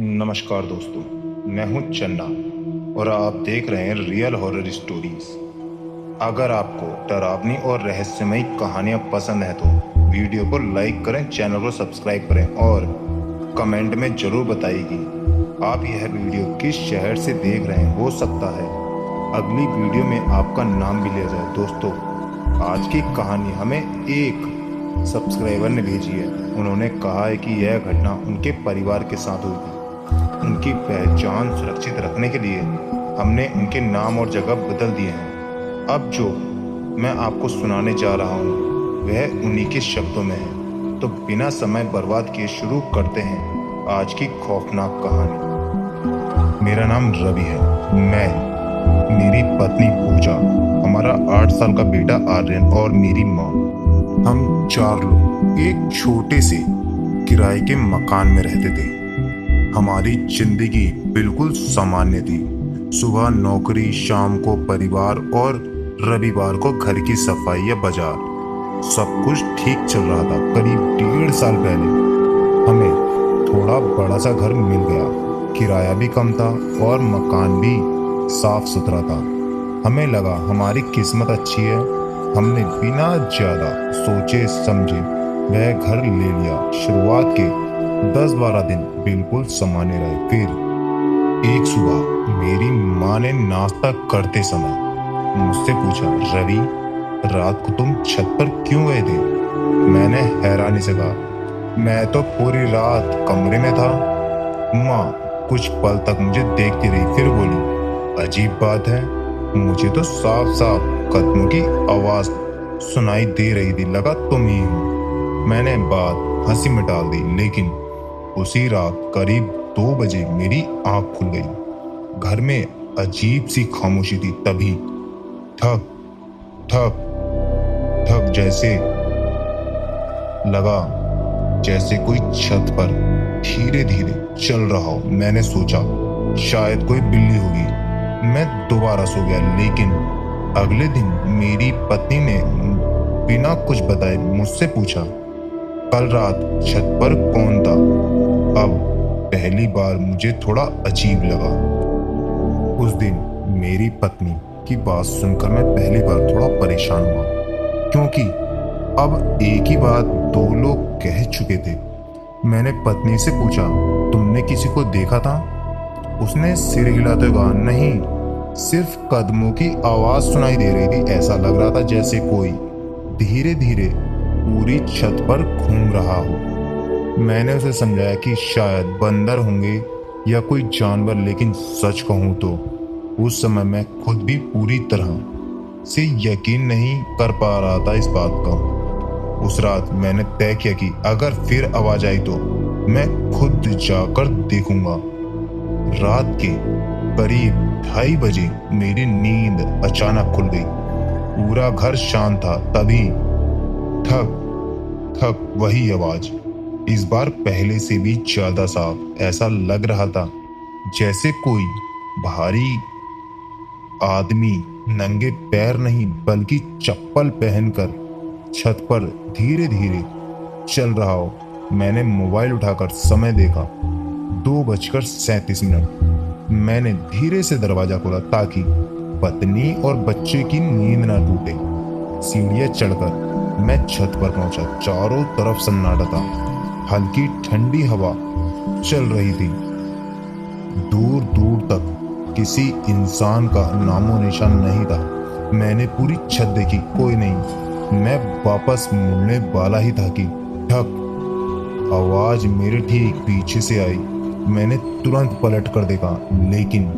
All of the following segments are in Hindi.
नमस्कार दोस्तों, मैं हूं चन्ना और आप देख रहे हैं रियल हॉरर स्टोरीज। अगर आपको डरावनी और रहस्यमयी कहानियां पसंद है तो वीडियो को लाइक करें, चैनल को सब्सक्राइब करें और कमेंट में जरूर बताइए कि आप यह वीडियो किस शहर से देख रहे हैं। हो सकता है अगली वीडियो में आपका नाम भी लिया जाए। दोस्तों, आज की कहानी हमें एक सब्सक्राइबर ने भेजी है। उन्होंने कहा है कि यह घटना उनके परिवार के साथ हुई थी। उनकी पहचान सुरक्षित रखने के लिए हमने उनके नाम और जगह बदल दिए हैं। अब जो मैं आपको सुनाने जा रहा हूँ वह उन्हीं के शब्दों में है। तो बिना समय बर्बाद किए शुरू करते हैं आज की खौफनाक कहानी। मेरा नाम रवि है। मैं, मेरी पत्नी पूजा, हमारा 8 साल का बेटा आर्यन और मेरी माँ, हम 4 लोग एक छोटे से किराए के मकान में रहते थे। हमारी जिंदगी बिल्कुल सामान्य थी। सुबह नौकरी, शाम को परिवार और रविवार को घर की सफाई या बाजार। सब कुछ ठीक चल रहा था। करीब 1.5 साल पहले हमें थोड़ा बड़ा सा घर मिल गया। किराया भी कम था और मकान भी साफ सुथरा था। हमें लगा हमारी किस्मत अच्छी है। हमने बिना ज्यादा सोचे समझे वह घर ले लिया। शुरुआत के 10-12 दिन बिल्कुल सामान्य रहे। फिर एक सुबह मेरी माँ ने नाश्ता करते समय मुझसे पूछा, रवि, रात को तुम छत पर क्यों गए थे? मैंने हैरानी से कहा, मैं तो पूरी रात कमरे में था। माँ कुछ पल तक मुझे देखती रही, फिर बोली, अजीब बात है, मुझे तो साफ साफ कदमों की आवाज सुनाई दे रही थी, लगा तुम ही हो। मैंने बात हंसी में टाल दी, लेकिन उसी रात करीब 2 बजे मेरी आंख खुल गई। घर में अजीब सी खामोशी थी। तभी ठक ठक ठक जैसे लगा, जैसे कोई छत पर धीरे धीरे चल रहा हो। मैंने सोचा शायद कोई बिल्ली होगी। मैं दोबारा सो गया। लेकिन अगले दिन मेरी पत्नी ने बिना कुछ बताए मुझसे पूछा, कल रात छत पर कौन था? अब पहली बार मुझे थोड़ा अजीब लगा। उस दिन मेरी पत्नी की बात सुनकर मैं पहली बार थोड़ा परेशान हुआ, क्योंकि अब एक ही बात 2 लोग कह चुके थे। मैंने पत्नी से पूछा, तुमने किसी को देखा था? उसने सिर हिलाते हुए कहा, नहीं, सिर्फ कदमों की आवाज सुनाई दे रही थी। ऐसा लग रहा था जैसे कोई धीरे धीरे पूरी छत पर घूम रहा हो। मैंने उसे समझाया कि शायद बंदर होंगे या कोई जानवर, लेकिन सच कहूं तो उस समय मैं खुद भी पूरी तरह से यकीन नहीं कर पा रहा था इस बात का। उस रात मैंने तय किया कि अगर फिर आवाज आई तो मैं खुद जाकर देखूंगा। रात के करीब 2:30 बजे मेरी नींद अचानक खुल गई। पूरा घर शांत था। तभी ठक ठक वही आवाज, इस बार पहले से भी ज्यादा साफ। ऐसा लग रहा था जैसे कोई भारी आदमी नंगे पैर नहीं बल्कि चप्पल पहनकर छत पर धीरे धीरे चल रहा हो। मैंने मोबाइल उठाकर समय देखा, 2:37। मैंने धीरे से दरवाजा खोला ताकि पत्नी और बच्चे की नींद न टूटे। सीढ़ियां चढ़कर मैं छत पर पहुंचा। चारों तरफ सन्नाटा था। हल्की ठंडी हवा चल रही थी। दूर दूर तक किसी इंसान का नामो निशान नहीं था। मैंने पूरी छत देखी, कोई नहीं। मैं वापस मुड़ने वाला ही था कि ठक, आवाज मेरे ठीक पीछे से आई। मैंने तुरंत पलट कर देखा, लेकिन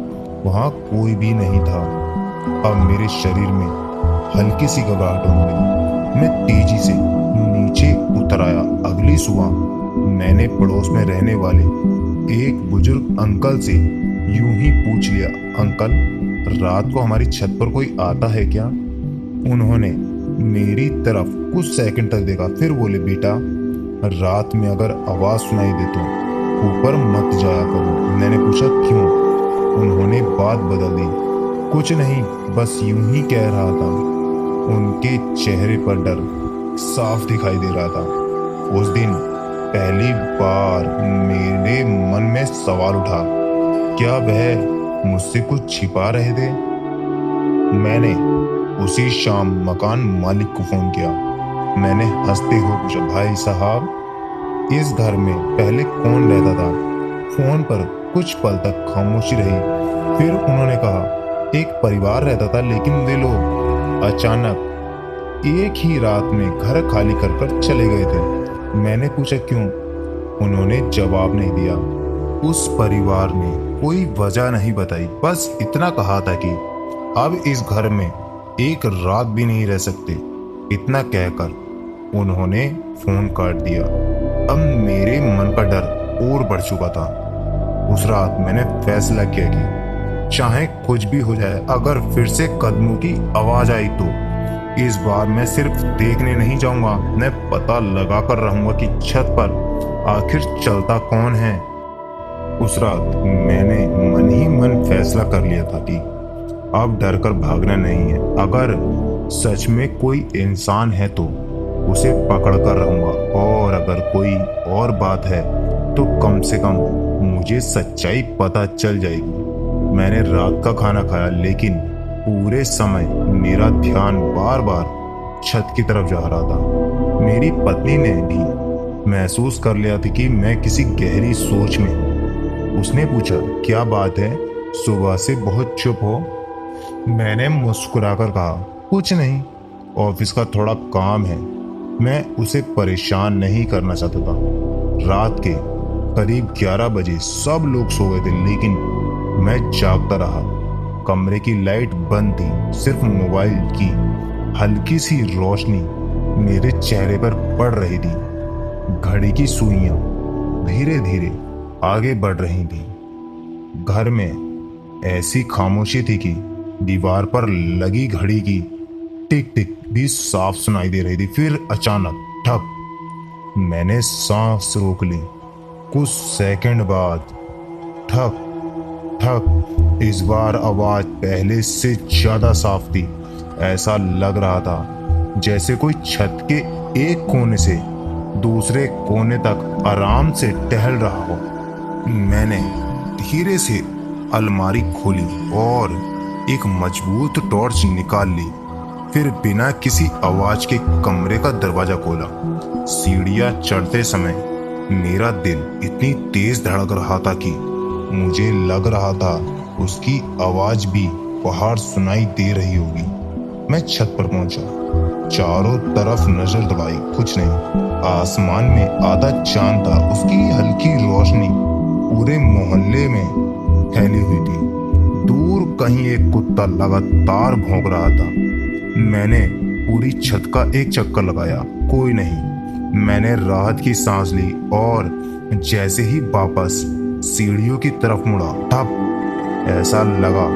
वहां कोई भी नहीं था। अब मेरे शरीर में हल्की सी घबराहट होने लगी। मैं तेजी से नीचे उतर आया। अगली सुबह मैंने पड़ोस में रहने वाले एक बुजुर्ग अंकल से यूं ही पूछ लिया, अंकल, रात को हमारी छत पर कोई आता है क्या? उन्होंने मेरी तरफ कुछ सेकंड तक देखा, फिर बोले, बेटा, रात में अगर आवाज सुनाई दे तो ऊपर मत जाया करो। मैंने पूछा, क्यों? उन्होंने बात बदल दी, कुछ नहीं, बस यूं ही कह रहा था। उनके चेहरे पर डर साफ दिखाई दे रहा था। उस दिन पहली बार मेरे मन में सवाल उठा, क्या वह मुझसे कुछ छिपा रहे थे? मैंने उसी शाम मकान मालिक को फोन किया। मैंने हंसते हुए पूछा, भाई साहब, इस घर में पहले कौन रहता था? फोन पर कुछ पल तक खामोशी रही। फिर उन्होंने कहा, एक परिवार रहता था, लेकिन वे लोग अचानक एक ही रात में घर खाली कर चले गए थे। मैंने पूछा, क्यों? उन्होंने जवाब नहीं दिया। उस परिवार ने कोई वजह नहीं बताई, बस इतना कहा था कि अब इस घर में एक रात भी नहीं रह सकते। इतना कहकर उन्होंने फोन काट दिया। अब मेरे मन का डर और बढ़ चुका था। उस रात मैंने फैसला किया कि चाहे कुछ भी हो जाए, अगर फिर से कदमों की आवाज आई तो इस बार मैं सिर्फ देखने नहीं जाऊंगा, मैं पता लगा कर रहूंगा कि छत पर आखिर चलता कौन है। उस रात मैंने मन ही मन फैसला कर लिया था कि अब डर कर भागना नहीं है। अगर सच में कोई इंसान है तो उसे पकड़ कर रहूंगा, और अगर कोई और बात है तो कम से कम मुझे सच्चाई पता चल जाएगी। मैंने रात का खाना खाया, लेकिन पूरे समय मेरा ध्यान बार बार छत की तरफ जा रहा था। मेरी पत्नी ने भी महसूस कर लिया था कि मैं किसी गहरी सोच में हूँ। उसने पूछा, क्या बात है, सुबह से बहुत चुप हो? मैंने मुस्कुराकर कहा, कुछ नहीं, ऑफिस का थोड़ा काम है। मैं उसे परेशान नहीं करना चाहता था। रात के करीब 11 बजे सब लोग सो गए थे, लेकिन मैं जागता रहा। कमरे की लाइट बंद थी, सिर्फ मोबाइल की हल्की सी रोशनी मेरे चेहरे पर पड़ रही थी। घड़ी की सुइयां धीरे धीरे आगे बढ़ रही थी। घर में ऐसी खामोशी थी कि दीवार पर लगी घड़ी की टिक टिक भी साफ सुनाई दे रही थी। फिर अचानक ठक, मैंने सांस रोक ली। कुछ सेकंड बाद ठक ठक, इस बार आवाज पहले से ज्यादा साफ थी। ऐसा लग रहा था जैसे कोई छत के एक कोने से दूसरे कोने तक आराम से टहल रहा हो। मैंने धीरे से अलमारी खोली और एक मजबूत टॉर्च निकाल ली। फिर बिना किसी आवाज के कमरे का दरवाजा खोला। सीढ़ियां चढ़ते समय मेरा दिल इतनी तेज धड़क रहा था कि मुझे लग रहा था उसकी आवाज भी बाहर सुनाई दे रही होगी। मैं छत पर पहुंचा, चारों तरफ नजर दौड़ाई, कुछ नहीं। आसमान में आधा चांद था, उसकी हल्की रोशनी पूरे मोहल्ले में फैली हुई थी। दूर कहीं एक कुत्ता लगातार भौंक रहा था। मैंने पूरी छत का एक चक्कर लगाया, कोई नहीं। मैंने राहत की सांस ली और जैसे ही वापस सीढ़ियों की तरफ मुड़ा, तब ऐसा लगा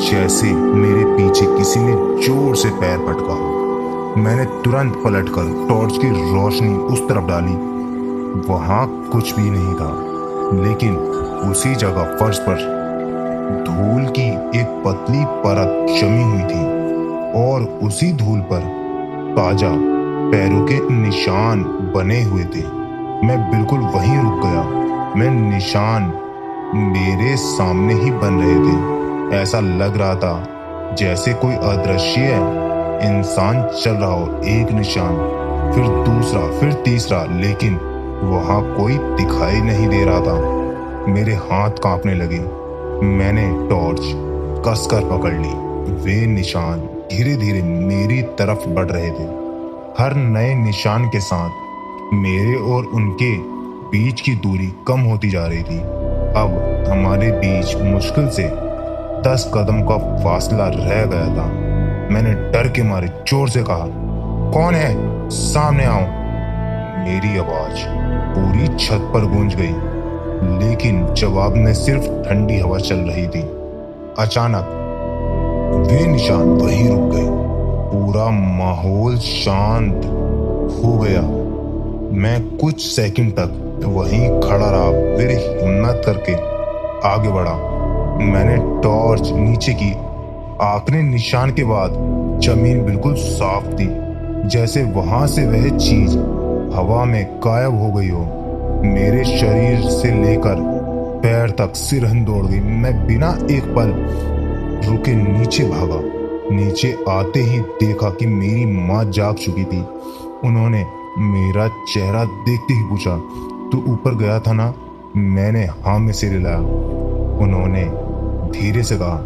जैसे मेरे पीछे किसी ने जोर से पैर पटका हो। मैंने तुरंत पलटकर टॉर्च की रोशनी उस तरफ डाली। वहां कुछ भी नहीं था, लेकिन उसी जगह फर्श पर धूल की एक पतली परत जमी हुई थी और उसी धूल पर ताजा पैरों के निशान बने हुए थे। मैं बिल्कुल वहीं रुक गया। मैं निशान मेरे सामने ही बन रहे थे। ऐसा लग रहा था जैसे कोई अदृश्य इंसान चल रहा हो। एक निशान, फिर दूसरा, फिर तीसरा, लेकिन वहां कोई दिखाई नहीं दे रहा था। मेरे हाथ कांपने लगे। मैंने टॉर्च कसकर पकड़ ली। वे निशान धीरे धीरे मेरी तरफ बढ़ रहे थे। हर नए निशान के साथ मेरे और उनके बीच की दूरी कम होती जा रही थी। अब हमारे बीच मुश्किल से 10 कदम का फासला रह गया था। मैंने डर के मारे जोर से कहा, कौन है? सामने आओ। मेरी आवाज पूरी छत पर गूंज गई, लेकिन जवाब में सिर्फ ठंडी हवा चल रही थी। अचानक वे निशान वहीं रुक गए। पूरा माहौल शांत हो गया। मैं कुछ सेकंड तक वहीं खड़ा रहा, फिर हिम्मत करके आगे बढ़ा। मैंने टॉर्च नीचे की। आखिरी निशान के बाद जमीन बिल्कुल साफ थी, जैसे वहां से वह चीज हवा में गायब हो गई हो। मेरे शरीर से लेकर पैर तक सिरहन दौड़ गई। मैं बिना एक पल रुके नीचे भागा। नीचे आते ही देखा कि मेरी माँ जाग चुकी थी। उन्होंने मेरा चेहरा देखते ही पूछा, तू ऊपर गया था ना? मैंने हाँ में सिर हिलाया। उन्होंने धीरे से कहा,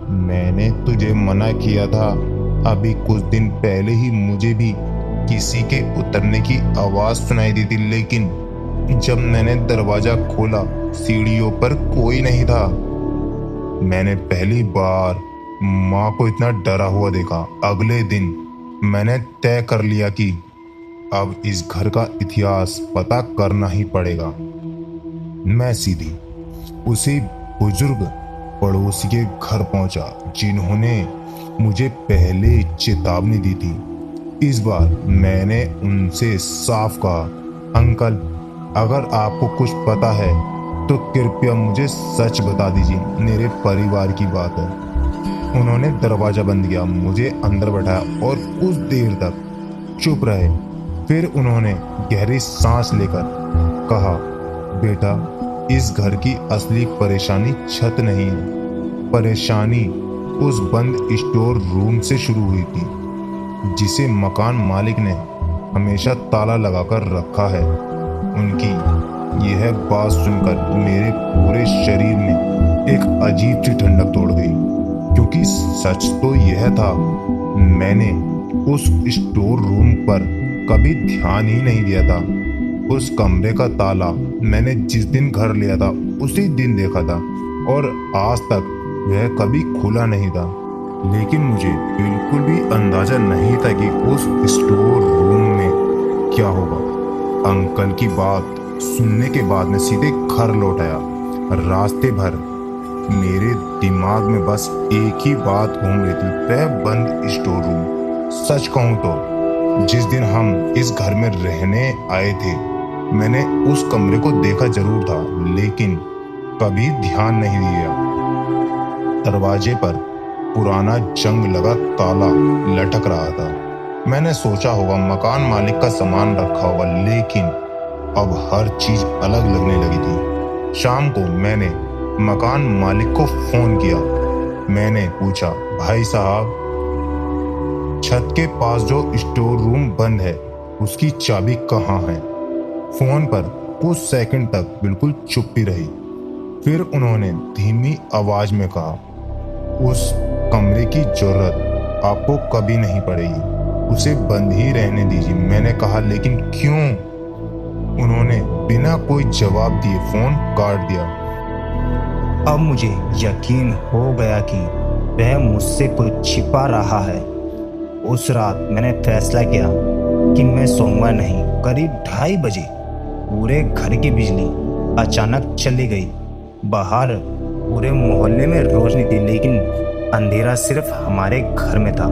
मैंने तुझे मना किया था। अभी कुछ दिन पहले ही मुझे भी किसी के उतरने की आवाज सुनाई दी थी, लेकिन जब मैंने दरवाजा खोला सीढ़ियों पर कोई नहीं था। मैंने पहली बार माँ को इतना डरा हुआ देखा। अगले दिन मैंने तय कर लिया कि अब इस घर का इतिहास पता करना ही पड़ेगा। मैं सीधी उसी बुजुर्ग पड़ोसी के घर पहुंचा जिन्होंने मुझे पहले चेतावनी दी थी। इस बार मैंने उनसे साफ कहा, अंकल, अगर आपको कुछ पता है तो कृपया मुझे सच बता दीजिए, मेरे परिवार की बात है। उन्होंने दरवाजा बंद किया, मुझे अंदर बैठाया और कुछ देर तक चुप रहे। फिर उन्होंने गहरी सांस लेकर कहा, बेटा, इस घर की असली परेशानी छत नहीं है। परेशानी उस बंद स्टोर रूम से शुरू हुई थी जिसे मकान मालिक ने हमेशा ताला लगाकर रखा है। उनकी यह बात सुनकर मेरे पूरे शरीर में एक अजीब सी ठंडक दौड़ गई, क्योंकि सच तो यह था, मैंने उस स्टोर रूम पर कभी ध्यान ही नहीं दिया था। उस कमरे का ताला मैंने जिस दिन घर लिया था उसी दिन देखा था और आज तक वह कभी खुला नहीं था। लेकिन मुझे बिल्कुल भी अंदाजा नहीं था कि उस स्टोर रूम में क्या होगा। अंकल की बात सुनने के बाद मैं सीधे घर लौट आया। रास्ते भर मेरे दिमाग में बस एक ही बात घूम रही थी, वह बंद स्टोर रूम। सच कहूं तो जिस दिन हम इस घर में रहने आए थे, मैंने उस कमरे को देखा जरूर था, लेकिन कभी ध्यान नहीं दिया। दरवाजे पर पुराना जंग लगा ताला लटक रहा था। मैंने सोचा होगा मकान मालिक का सामान रखा होगा, लेकिन अब हर चीज अलग लगने लगी थी। शाम को मैंने मकान मालिक को फोन किया। मैंने पूछा, भाई साहब, छत के पास जो स्टोर रूम बंद है उसकी चाबी कहाँ है? फोन पर कुछ सेकंड तक बिल्कुल चुप्पी रही। फिर उन्होंने धीमी आवाज में कहा, उस कमरे की जरूरत आपको कभी नहीं पड़ेगी, उसे बंद ही रहने दीजिए। मैंने कहा, लेकिन क्यों? उन्होंने बिना कोई जवाब दिए फोन काट दिया। अब मुझे यकीन हो गया कि वह मुझसे कुछ छिपा रहा है। उस रात मैंने फैसला किया कि मैं सोऊंगा नहीं। करीब 2:30 बजे पूरे घर की बिजली अचानक चली गई। बाहर पूरे मोहल्ले में रोशनी थी, लेकिन अंधेरा सिर्फ हमारे घर में था।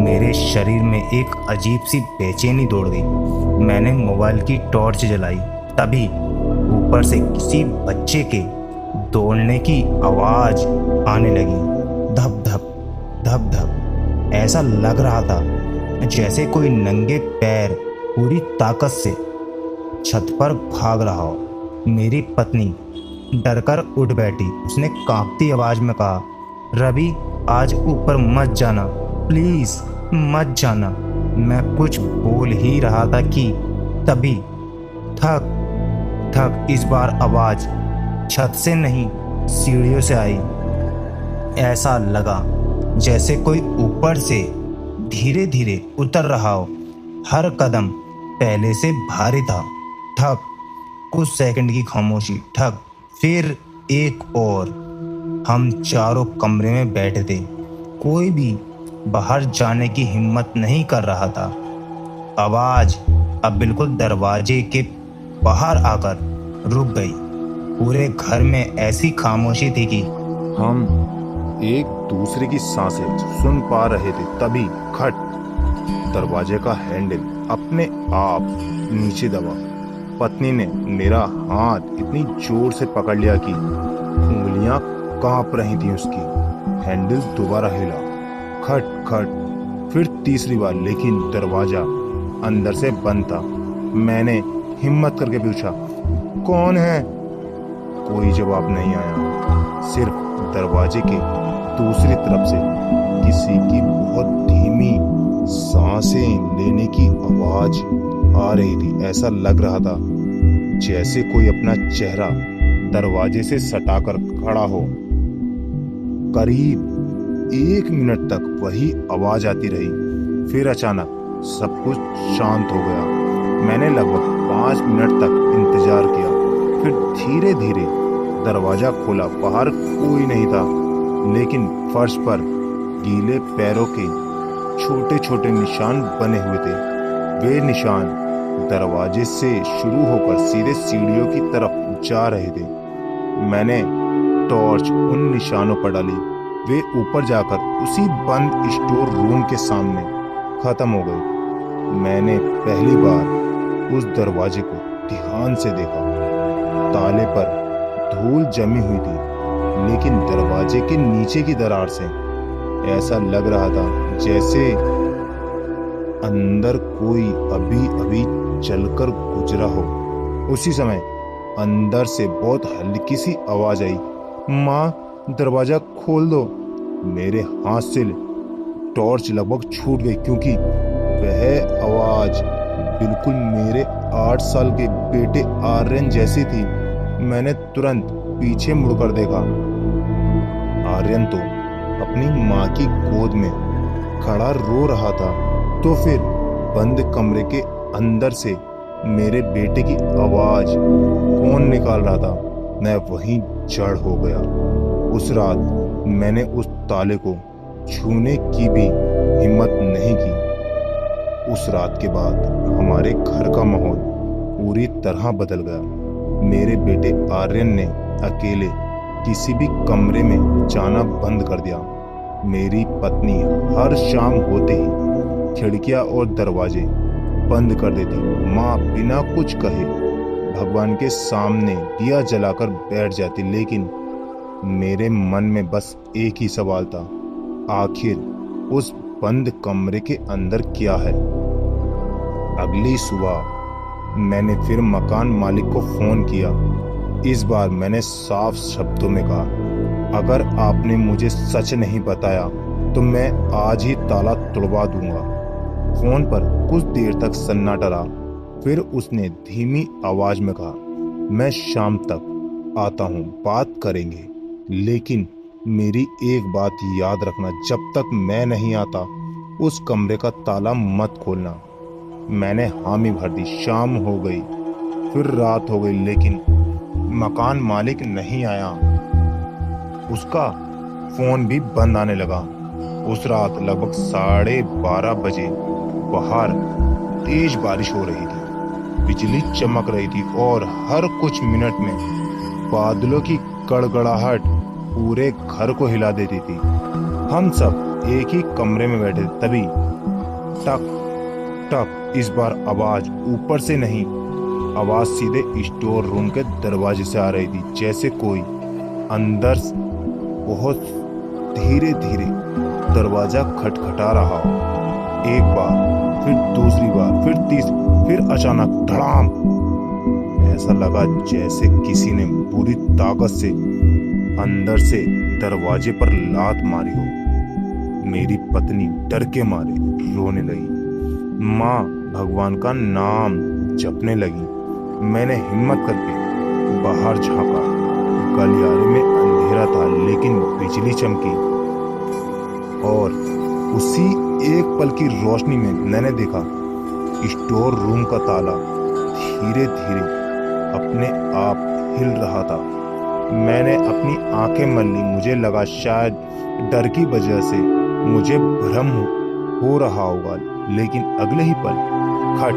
मेरे शरीर में एक अजीब सी बेचैनी दौड़ गई। मैंने मोबाइल की टॉर्च जलाई, तभी ऊपर से किसी बच्चे के दौड़ने की आवाज आने लगी। धप धप धप धप। ऐसा लग रहा था जैसे कोई नंगे पैर पूरी ताकत से छत पर भाग रहा हो। मेरी पत्नी डरकर उठ बैठी। उसने कांपती आवाज में कहा, रवि, आज ऊपर मत जाना, प्लीज मत जाना। मैं कुछ बोल ही रहा था कि तभी ठक ठक, इस बार आवाज छत से नहीं सीढ़ियों से आई। ऐसा लगा जैसे कोई ऊपर से धीरे धीरे उतर रहा हो। हर कदम पहले से भारी था। ठक, कुछ सेकंड की खामोशी। ठक, फिर एक और। हम चारों कमरे में बैठे थे। कोई भी बाहर जाने की हिम्मत नहीं कर रहा था। आवाज अब बिल्कुल दरवाजे के बाहर आकर रुक गई। पूरे घर में ऐसी खामोशी थी कि हम एक दूसरे की सांसें सुन पा रहे थे। तभी खट, दरवाजे का हैंडल अपने आप नीचे दबा। पत्नी ने मेरा हाथ इतनी जोर से पकड़ लिया कि उंगलियां कांप रही थी उसकी। हैंडल दोबारा हिला, खट खट, फिर तीसरी बार, लेकिन दरवाजा अंदर से बंद था। मैंने हिम्मत करके पूछा, कौन है? कोई जवाब नहीं आया। सिर्फ दरवाजे के दूसरी तरफ से किसी की बहुत धीमी सांसें लेने की आवाज आ रही थी। ऐसा लग रहा था जैसे कोई अपना चेहरा दरवाजे से सटाकर खड़ा हो। करीब 1 मिनट तक वही आवाज आती रही। फिर अचानक सब कुछ शांत हो गया। मैंने लगभग 5 मिनट तक इंतजार किया। फिर धीरे धीरे दरवाजा खोला। बाहर कोई नहीं था, लेकिन फर्श पर गीले पैरों के छोटे छोटे निशान बने हुए थे। वे निशान दरवाजे से शुरू होकर सीधे सीढ़ियों की तरफ जा रहे थे। मैंने टॉर्च उन निशानों पर डाली। वे ऊपर जाकर उसी बंद स्टोर रूम के सामने खत्म हो गए। मैंने पहली बार उस दरवाजे को ध्यान से देखा। ताले पर धूल जमी हुई थी, लेकिन दरवाजे के नीचे की दरार से ऐसा लग रहा था जैसे अंदर कोई अभी अभी चलकर गुजरा हो। उसी समय अंदर से बहुत हल्की सी आवाज आई, माँ दरवाजा खोल दो। मेरे हाथ से टॉर्च लगभग छूट गई, क्योंकि वह आवाज बिल्कुल मेरे 8 साल के बेटे आर्यन जैसी थी। मैंने तुरंत पीछे मुड़कर देखा। आर्यन तो अपनी माँ की गोद में खड़ा रो रहा था। तो फिर बंद कमरे के अंदर से मेरे बेटे की आवाज कौन निकाल रहा था? मैं वहीं जड़ हो गया। उस रात मैंने उस ताले को छूने की भी हिम्मत नहीं की। उस रात के बाद हमारे घर का माहौल पूरी तरह बदल गया। मेरे बेटे आर्यन ने अकेले किसी भी कमरे में जाना बंद कर दिया। मेरी पत्नी हर शाम होते ही खिड़कियां और दरवाजे बंद कर देती। माँ बिना कुछ कहे भगवान के सामने दिया जलाकर बैठ जाती। लेकिन मेरे मन में बस एक ही सवाल था, आखिर उस बंद कमरे के अंदर क्या है? अगली सुबह मैंने फिर मकान मालिक को फोन किया। इस बार मैंने साफ शब्दों में कहा, अगर आपने मुझे सच नहीं बताया तो मैं आज ही ताला तोड़वा दूंगा। फोन पर कुछ देर तक सन्नाटा रहा। फिर उसने धीमी आवाज में कहा, मैं शाम तक आता हूँ, बात करेंगे। लेकिन मेरी एक बात याद रखना, जब तक मैं नहीं आता उस कमरे का ताला मत खोलना। मैंने हामी भर दी। शाम हो गई, फिर रात हो गई, लेकिन मकान मालिक नहीं आया। उसका फोन भी बंद आने लगा। उस रात लगभग 12:30 बजे बाहर तेज बारिश हो रही थी। बिजली चमक रही थी और हर कुछ मिनट में बादलों की गड़गड़ाहट पूरे घर को हिला देती थी। हम सब एक ही कमरे में बैठे। तभी टक टक, इस बार आवाज ऊपर से नहीं, आवाज सीधे स्टोर रूम के दरवाजे से आ रही थी, जैसे कोई अंदर बहुत धीरे धीरे दरवाजा खटखटा रहा हो। एक बार, फिर दूसरी बार, फिर तीसरी, फिर अचानक धड़ाम। ऐसा लगा जैसे किसी ने पूरी ताकत से अंदर से दरवाजे पर लात मारी हो। मेरी पत्नी डर के मारे रोने लगी। माँ भगवान का नाम जपने लगी। मैंने हिम्मत करके बाहर झांका। गलियारे में अंधेरा था, लेकिन बिजली चमकी और उसी एक पल की रोशनी में मैंने देखा स्टोर रूम का ताला धीरे धीरे अपने आप हिल रहा था। मैंने अपनी आंखें मल ली। मुझे लगा शायद डर की वजह से मुझे भ्रम हो रहा होगा, लेकिन अगले ही पल खट,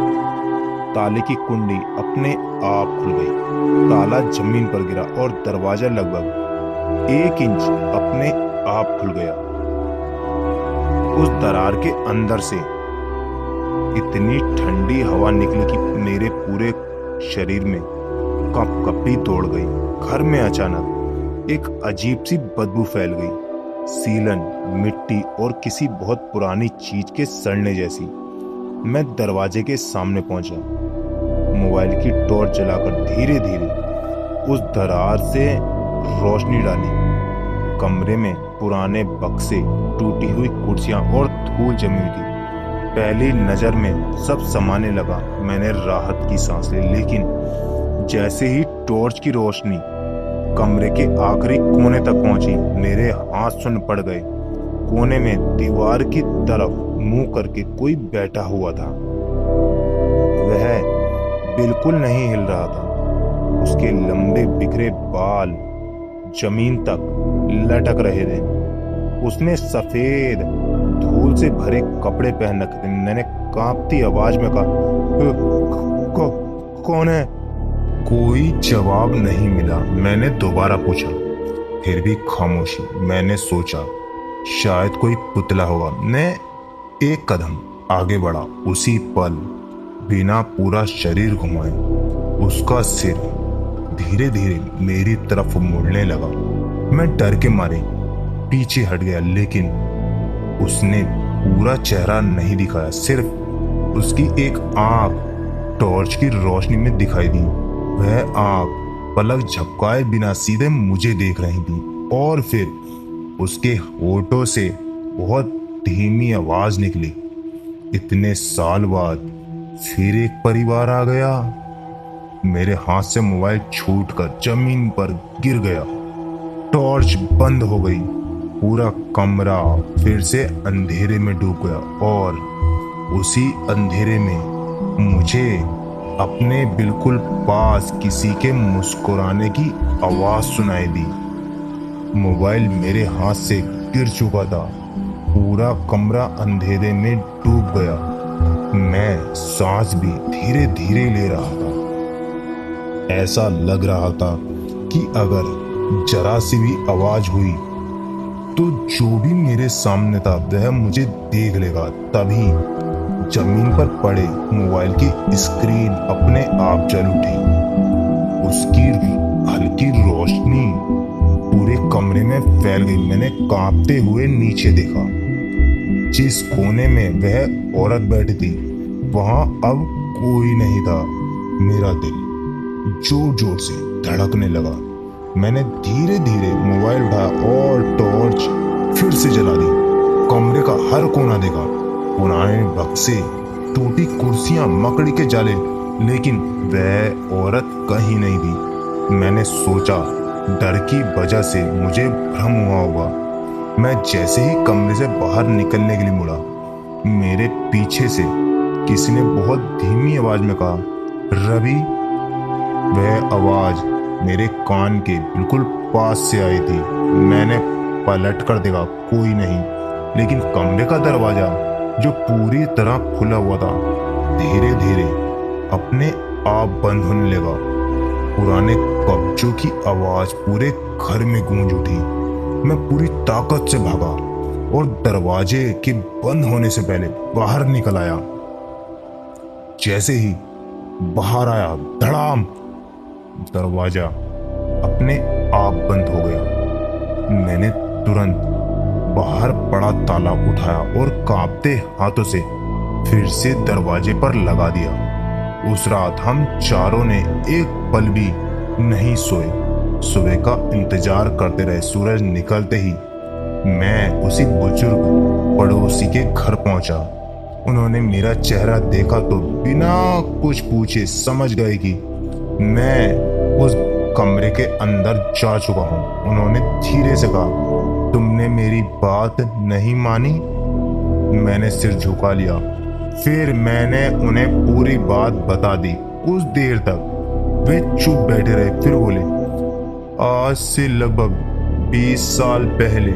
ताले की कुंडी अपने आप खुल गई। ताला जमीन पर गिरा और दरवाजा लगभग 1 इंच अपने आप खुल गया। उस दरार के अंदर से इतनी ठंडी हवा निकली कि मेरे पूरे शरीर में कंपकपी दौड़ गई। घर में अचानक एक अजीब सी बदबू फैल गई, सीलन, मिट्टी और किसी बहुत पुरानी चीज के सड़ने जैसी। मैं दरवाजे के सामने पहुंचा। मोबाइल की टॉर्च जलाकर धीरे धीरे उस दरार से रोशनी डाली। कमरे में पुराने बक्से, टूटी हुई कुर्सियां और धूल जमी हुई थी। पहली नजर में सब समाने लगा। मैंने राहत की सांस ली, लेकिन जैसे ही टॉर्च की रोशनी कमरे के आखिरी कोने तक पहुंची, मेरे हाथ सुन्न पड़ गए। कोने में दीवार की तरफ मुंह करके कोई बैठा हुआ था। वह बिल्कुल नहीं हिल रहा था। उसके लंबे बिखरे बाल जमीन तक लटक रहे थे। उसने सफेद धूल से भरे कपड़े पहन रखे थे। मैंने कांपती आवाज में कहा, कौन है?" कोई जवाब नहीं मिला। मैंने दोबारा पूछा, फिर भी खामोशी। मैंने सोचा शायद कोई पुतला होगा। मैं एक कदम आगे बढ़ा। उसी पल बिना पूरा शरीर घुमाए उसका सिर धीरे धीरे मेरी तरफ मुड़ने लगा। मैं डर के मारे पीछे हट गया, लेकिन उसने पूरा चेहरा नहीं दिखाया। सिर्फ उसकी एक आंख टॉर्च की रोशनी में दिखाई दी। वह आंख पलक झपकाए बिना सीधे मुझे देख रही थी, और फिर उसके होठों से बहुत धीमी आवाज निकली, "इतने साल बाद फिर एक परिवार आ गया।" मेरे हाथ से मोबाइल छूटकर जमीन पर गिर गया। टॉर्च बंद हो गई। पूरा कमरा फिर से अंधेरे में डूब गया, और उसी अंधेरे में मुझे अपने बिल्कुल पास किसी के मुस्कुराने की आवाज सुनाई दी। मोबाइल मेरे हाथ से गिर चुका था। पूरा कमरा अंधेरे में डूब गया। मैं सांस भी धीरे धीरे ले रहा था। ऐसा लग रहा था कि अगर जरा सी भी आवाज हुई तो जो भी मेरे सामने था वह मुझे देख लेगा। तभी जमीन पर पड़े मोबाइल की स्क्रीन अपने आप जल उठी। उसकी हल्की रोशनी पूरे कमरे में फैल गई। मैंने कांपते हुए नीचे देखा। जिस कोने में वह औरत बैठी थी वहां अब कोई नहीं था। मेरा दिल जोर जोर से धड़कने लगा। मैंने धीरे धीरे मोबाइल उठाया और टॉर्च फिर से जला दी। कमरे का हर कोना देखा, पुराने बक्से, टूटी कुर्सियां, मकड़ी के जाले, लेकिन वह औरत कहीं नहीं थी। मैंने सोचा डर की वजह से मुझे भ्रम हुआ होगा। मैं जैसे ही कमरे से बाहर निकलने के लिए मुड़ा, मेरे पीछे से किसी ने बहुत धीमी आवाज में कहा, "रवि।" वह आवाज मेरे कान के बिल्कुल पास से आई थी। मैंने पलट कर देखा, कोई नहीं, लेकिन कमरे का दरवाजा जो पूरी तरह खुला हुआ था धीरे धीरे अपने आप बंद होने लगा। पुराने कब्जों की आवाज पूरे घर में गूंज उठी। मैं पूरी ताकत से भागा और दरवाजे के बंद होने से पहले बाहर निकल आया। जैसे ही बाहर आया, धड़ाम, दरवाजा अपने आप बंद हो गया। मैंने तुरंत बाहर पड़ा ताला उठाया और कांपते हाथों से फिर से दरवाजे पर लगा दिया। उस रात हम चारों ने एक पल भी नहीं सोए। सुबह का इंतजार करते रहे। सूरज निकलते ही मैं उसी बुजुर्ग पड़ोसी के घर पहुंचा। उन्होंने मेरा चेहरा देखा तो बिना कुछ पूछे समझ गए कि मैं उस कमरे के अंदर जा चुका हूं। उन्होंने धीरे से कहा, "तुमने मेरी बात नहीं मानी?" मैंने सिर झुका लिया। फिर मैंने उन्हें पूरी बात बता दी। कुछ देर तक वे चुप बैठे रहे, फिर बोले, "आज से लगभग 20 साल पहले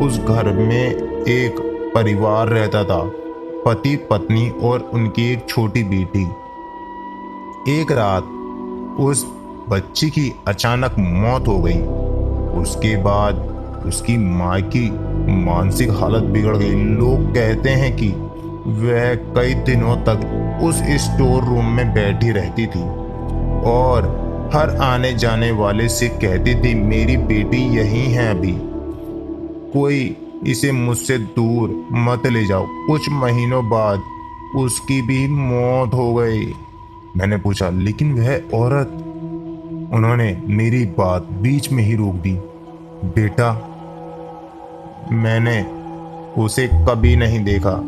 उस घर में एक परिवार रहता था, पति पत्नी और उनकी एक छोटी बेटी। एक रात उस बच्ची की अचानक मौत हो गई। उसके बाद उसकी माँ की मानसिक हालत बिगड़ गई। लोग कहते हैं कि वह कई दिनों तक उस स्टोर रूम में बैठी रहती थी और हर आने जाने वाले से कहती थी, मेरी बेटी यहीं है अभी, कोई इसे मुझसे दूर मत ले जाओ। कुछ महीनों बाद उसकी भी मौत हो गई। मैंने पूछा, लेकिन वह औरत? उन्होंने मेरी बात बीच में ही रोक दी। बेटा, मैंने उसे कभी नहीं देखा,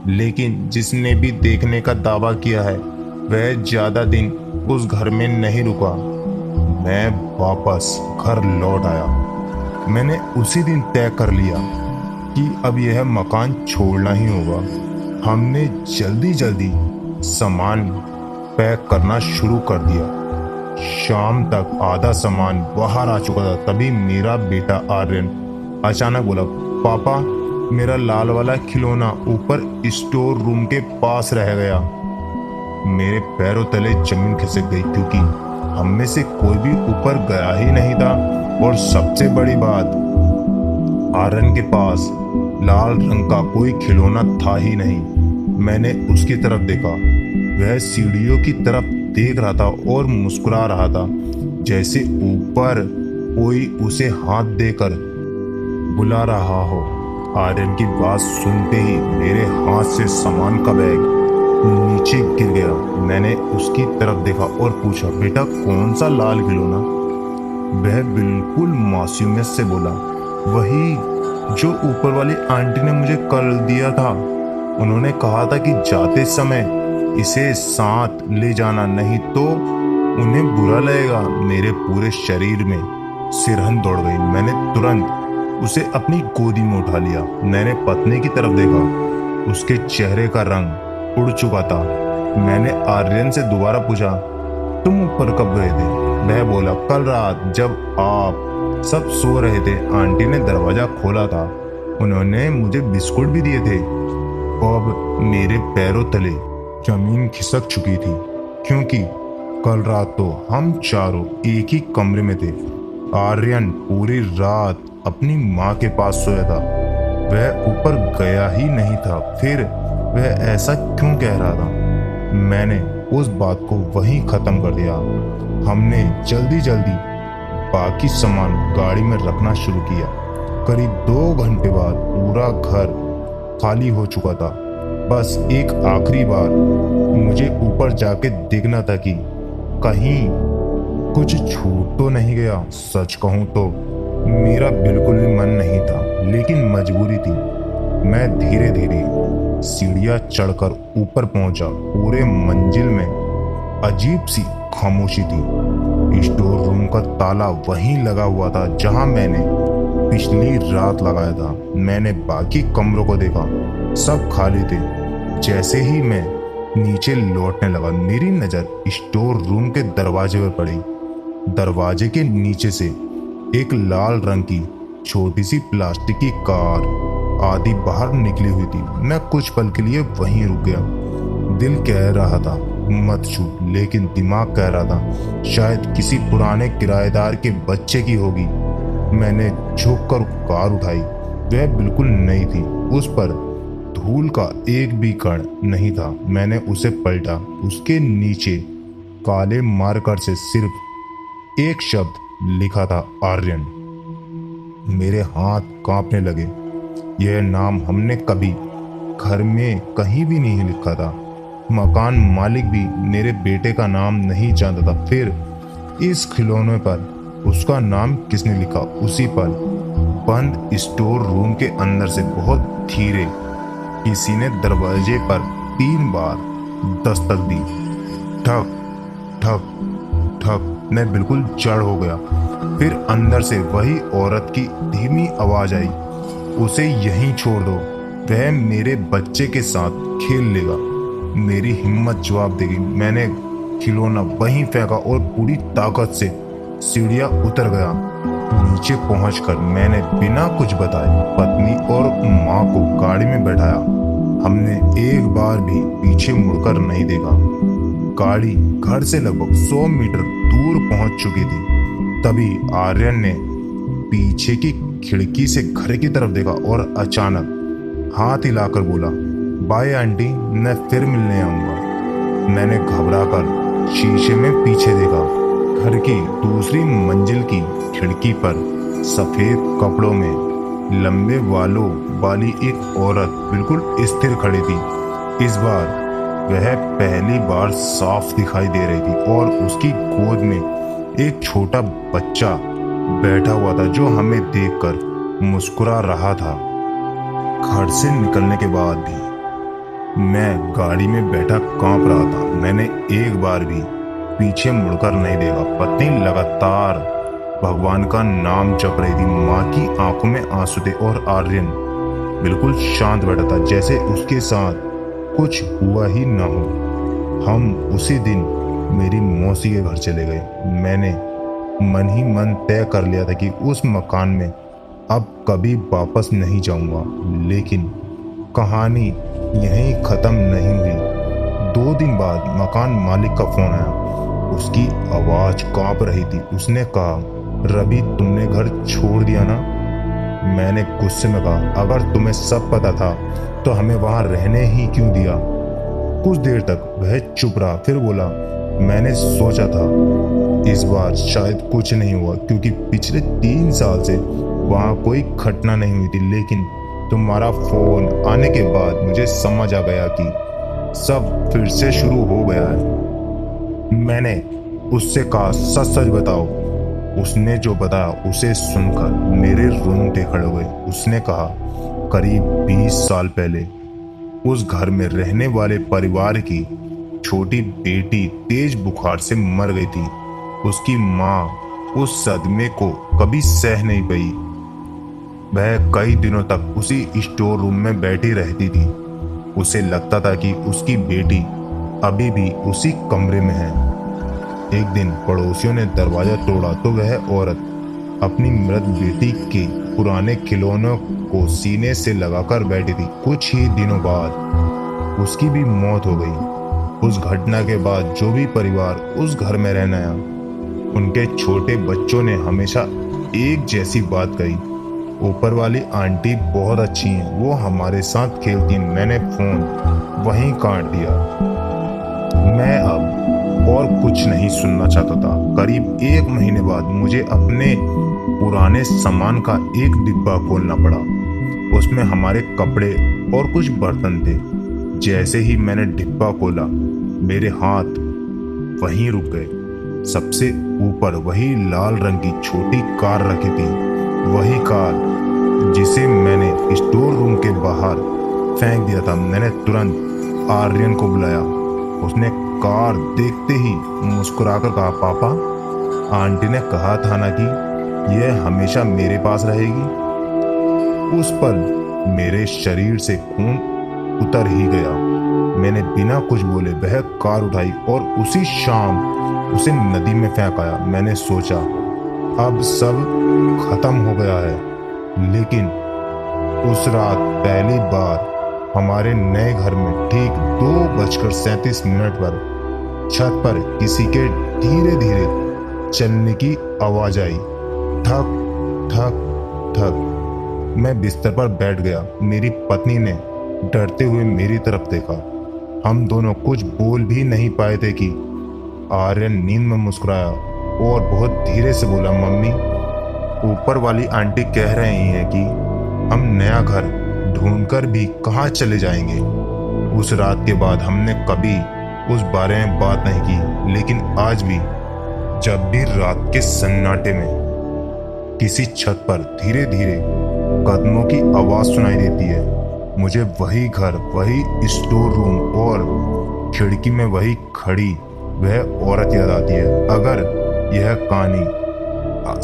लेकिन जिसने भी देखने का दावा किया है वह ज्यादा दिन उस घर में नहीं रुका। मैं वापस घर लौट आया। मैंने उसी दिन तय कर लिया कि अब यह मकान छोड़ना ही होगा। हमने जल्दी जल्दी सामान पैक करना शुरू कर दिया। शाम तक आधा सामान बाहर आ चुका था। तभी मेरा बेटा आर्यन अचानक बोला, पापा, मेरा लाल वाला खिलौना ऊपर स्टोर रूम के पास रह गया। मेरे पैरों तले जमीन खिसक गई, क्योंकि हम में से कोई भी ऊपर गया ही नहीं था। और सबसे बड़ी बात, आर्यन के पास लाल रंग का कोई खिलौना था ही नहीं। मैंने उसकी तरफ देखा। वह सीढ़ियों की तरफ देख रहा था और मुस्कुरा रहा था, जैसे ऊपर कोई उसे हाथ देकर बुला रहा हो। आर्यन की बात सुनते ही मेरे हाथ से सामान का बैग नीचे गिर गया। मैंने उसकी तरफ देखा और पूछा, बेटा, कौन सा लाल खिलौना? वह बिल्कुल मासूमियत से बोला, वही जो ऊपर वाली आंटी ने मुझे कल दिया था। उन्होंने कहा था कि जाते समय इसे साथ ले जाना, नहीं तो उन्हें बुरा लगेगा। मेरे पूरे शरीर में सिरहन दौड़ गई। मैंने तुरंत उसे अपनी गोदी में उठा लिया। मैंने पत्नी की तरफ देखा। उसके चेहरे का रंग उड़ चुका था। मैंने आर्यन से दोबारा पूछा, तुम ऊपर कब गए थे? वह बोला, कल रात जब आप सब सो रहे थे, आंटी ने दरवाजा खोला था। उन्होंने मुझे बिस्कुट भी दिए थे। अब मेरे पैरों तले जमीन खिसक चुकी थी, क्योंकि कल रात तो हम चारों एक ही कमरे में थे। आर्यन पूरी रात अपनी माँ के पास सोया था। वह ऊपर गया ही नहीं था। फिर वह ऐसा क्यों कह रहा था? मैंने उस बात को वहीं खत्म कर दिया। हमने जल्दी जल्दी बाकी सामान गाड़ी में रखना शुरू किया। करीब 2 घंटे बाद पूरा घर खाली हो चुका था। बस एक आखिरी बार मुझे ऊपर जाके देखना था कि कहीं कुछ छूट तो नहीं गया। सच कहूं तो मेरा बिल्कुल भी मन नहीं था, लेकिन मजबूरी थी। मैं धीरे धीरे सीढ़ियां चढ़कर ऊपर पहुंचा। पूरे मंजिल में अजीब सी खामोशी थी। स्टोर रूम का ताला वहीं लगा हुआ था जहां मैंने पिछली रात लगाया था। मैंने बाकी कमरों को देखा, सब खाली थे। जैसे ही मैं नीचे लौटने लगा, मेरी नजर स्टोर रूम के दरवाजे पर पड़ी। दरवाजे के नीचे से एक लाल रंग की छोटी सी प्लास्टिक की कार आधी बाहर निकली हुई थी। मैं कुछ पल के लिए वहीं रुक गया। दिल कह रहा था मत छू, लेकिन दिमाग कह रहा था शायद किसी पुराने किराएदार के बच्चे की होगी। मैंने झुककर कार उठाई। वह बिल्कुल नई थी। उस पर धूल का एक भी कण नहीं था। मैंने उसे पलटा। उसके नीचे काले मार्कर से सिर्फ एक शब्द लिखा था, आर्यन। मेरे हाथ कांपने लगे। यह नाम हमने कभी घर में कहीं भी नहीं लिखा था। मकान मालिक भी मेरे बेटे का नाम नहीं जानता था। फिर इस खिलौने पर उसका नाम किसने लिखा? उसी पल बंद स्टोर रूम के अंदर से बहुत धीरे किसी ने दरवाजे पर 3 बार दस्तक दी। ठक ठक ठक। मैं बिल्कुल जड़ हो गया। फिर अंदर से वही औरत की धीमी आवाज आई, उसे यहीं छोड़ दो, वह मेरे बच्चे के साथ खेल लेगा। मेरी हिम्मत जवाब देगी। मैंने खिलौना वहीं फेंका और पूरी ताकत से सीढ़ियां उतर गया। नीचे पहुंचकर मैंने बिना कुछ बताए पत्नी और माँ को गाड़ी में बैठाया। हमने एक बार भी पीछे मुड़कर नहीं देखा। गाड़ी घर से लगभग 100 मीटर दूर पहुंच चुकी थी। तभी आर्यन ने पीछे की खिड़की से घर की तरफ देखा और अचानक हाथ हिलाकर बोला, बाय आंटी, मैं फिर मिलने आऊंगा। मैंने घबराकर शीशे में पीछे देखा। घर की दूसरी मंजिल की खिड़की पर सफेद कपड़ों में लंबे बालों वाली एक औरत बिल्कुल स्थिर खड़ी थी। इस बार वह पहली बार साफ दिखाई दे रही थी और उसकी गोद में एक छोटा बच्चा बैठा हुआ था जो हमें देखकर मुस्कुरा रहा था। घर से निकलने के बाद भी मैं गाड़ी में बैठा कांप रहा था। मैंने एक बार भी पीछे मुड़कर नहीं देखा। पत्नी लगातार भगवान का नाम जप रही थी। माँ की आंखों में आंसू थे और आर्यन बिल्कुल शांत बैठा था, जैसे उसके साथ कुछ हुआ ही ना हो। हम उसी दिन मेरी मौसी के घर चले गए। मैंने मन ही मन तय कर लिया था कि उस मकान में अब कभी वापस नहीं जाऊंगा। लेकिन कहानी यहीं ख़त्म नहीं हुई। 2 दिन बाद मकान मालिक का फ़ोन आया। उसकी आवाज़ कांप रही थी। उसने कहा, रवि, तुमने घर छोड़ दिया ना? मैंने गुस्से में कहा, अगर तुम्हें सब पता था तो हमें वहाँ रहने ही क्यों दिया? कुछ देर तक वह चुप रहा, फिर बोला, मैंने सोचा था इस बार शायद कुछ नहीं हुआ, क्योंकि पिछले 3 साल से वहाँ कोई घटना नहीं हुई थी। लेकिन तुम्हारा फोन आने के बाद मुझे समझ आ गया कि सब फिर से शुरू हो गया है। मैंने उससे कहा, सच सच बताओ। उसने जो बताया उसे सुनकर मेरे रोंगटे खड़े हुए। उसने कहा, करीब 20 साल पहले उस घर में रहने वाले परिवार की छोटी बेटी तेज बुखार से मर गई थी। उसकी माँ उस सदमे को कभी सह नहीं पाई। वह कई दिनों तक उसी स्टोर रूम में बैठी रहती थी। उसे लगता था कि उसकी बेटी अभी भी उसी कमरे में है। एक दिन पड़ोसियों ने दरवाजा तोड़ा तो वह औरत अपनी मृत बेटी के पुराने खिलौनों को सीने से लगाकर बैठी थी। कुछ ही दिनों बाद उसकी भी मौत हो गई। उस घटना के बाद जो भी परिवार उस घर में रहने आया, उनके छोटे बच्चों ने हमेशा एक जैसी बात कही, ऊपर वाली आंटी बहुत अच्छी हैं, वो हमारे साथ खेलती हैं। मैंने फोन वहीं काट दिया। मैं अब और कुछ नहीं सुनना चाहता था। करीब 1 महीने बाद मुझे अपने पुराने सामान का एक डिब्बा खोलना पड़ा। उसमें हमारे कपड़े और कुछ बर्तन थे। जैसे ही मैंने डिब्बा खोला, मेरे हाथ वहीं रुक गए। सबसे ऊपर वही लाल रंग की छोटी कार रखी थी, वही कार जिसे मैंने स्टोर रूम के बाहर फेंक दिया था। मैंने तुरंत आर्यन को बुलाया। उसने कार देखते ही मुस्कुराकर कहा, पापा, आंटी ने कहा था ना कि यह हमेशा मेरे पास रहेगी। उस पल मेरे शरीर से खून उतर ही गया। मैंने बिना कुछ बोले वह कार उठाई और उसी शाम उसे नदी में फेंक आया। मैंने सोचा अब सब खत्म हो गया है। लेकिन उस रात पहली बार हमारे नए घर में ठीक 2:37 पर छत पर किसी के धीरे धीरे चलने की आवाज आई। ठक ठक ठक। मैं बिस्तर पर बैठ गया। मेरी पत्नी ने डरते हुए मेरी तरफ देखा। हम दोनों कुछ बोल भी नहीं पाए थे कि आर्यन नींद में मुस्कुराया और बहुत धीरे से बोला, मम्मी, ऊपर वाली आंटी कह रही हैं कि हम नया घर ढूंढकर भी कहाँ चले जाएंगे। उस रात के बाद हमने कभी उस बारे में बात नहीं की। लेकिन आज भी जब भी रात के सन्नाटे में किसी छत पर धीरे धीरे कदमों की आवाज सुनाई देती है, मुझे वही घर, वही स्टोर रूम और खिड़की में वही खड़ी वह औरत याद आती है। अगर यह कहानी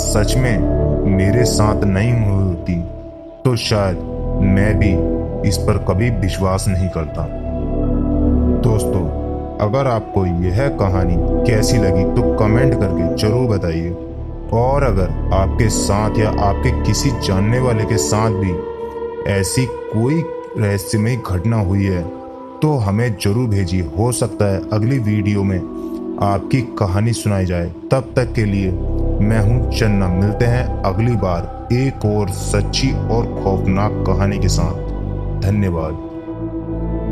सच में मेरे साथ नहीं हुई होती तो शायद मैं भी इस पर कभी विश्वास नहीं करता। दोस्तों, अगर आपको यह कहानी कैसी लगी तो कमेंट करके जरूर बताइए। और अगर आपके साथ या आपके किसी जानने वाले के साथ भी ऐसी कोई रहस्यमय घटना हुई है तो हमें जरूर भेजिए। हो सकता है अगली वीडियो में आपकी कहानी सुनाई जाए। तब तक के लिए मैं हूं चन्ना। मिलते हैं अगली बार एक और सच्ची और खौफनाक कहानी के साथ। धन्यवाद।